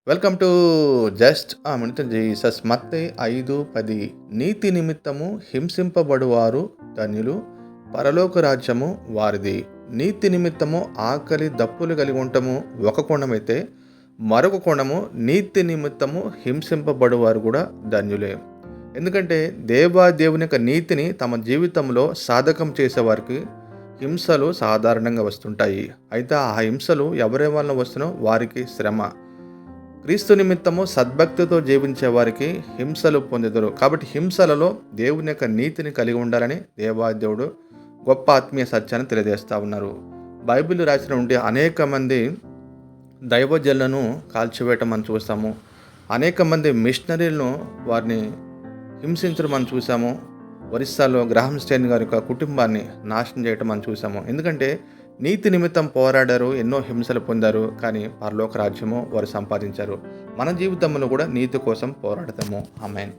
Welcome to just ఆ minute Jesus. మత్తయి 5:10 నీతి నిమిత్తము హింసింపబడువారు ధన్యులు, పరలోక రాజ్యము వారిది. నీతి నిమిత్తము ఆకలి దప్పులు కలిగి ఉండటము ఒక కోణమైతే, మరొక కోణము నీతి నిమిత్తము హింసింపబడువారు కూడా ధన్యులే. ఎందుకంటే దేవుని యొక్క నీతిని తమ జీవితంలో సాధకం చేసేవారికి హింసలు సాధారణంగా వస్తుంటాయి. అయితే ఆ హింసలు ఎవరి వలన వస్తున్నో వారికి శ్రమ. క్రీస్తు నిమిత్తము సద్భక్తితో జీవించే వారికి హింసలు పొందుతారు. కాబట్టి హింసలలో దేవుని యొక్క నీతిని కలిగి ఉండాలని దేవుడు గొప్ప ఆత్మీయ సత్యాన్ని తెలియజేస్తూ ఉన్నారు. బైబిల్ రాసిన ఉండే అనేక మంది దైవజనులను కాల్చివేయటం మనం చూసాము. అనేక మంది మిషనరీలను వారిని హింసించడం మనం చూసాము. ఒరిస్సాలో గ్రాహం స్టెయిన్ గారి యొక్క కుటుంబాన్ని నాశనం చేయటం మనం చూసాము. ఎందుకంటే నీతి నిమిత్తం పోరాడారు, ఎన్నో హింసలు పొందారు, కానీ పరలోక రాజ్యము వారు సంపాదించారు. మన జీవితంలో కూడా నీతి కోసం పోరాడతాము. ఆమేన్.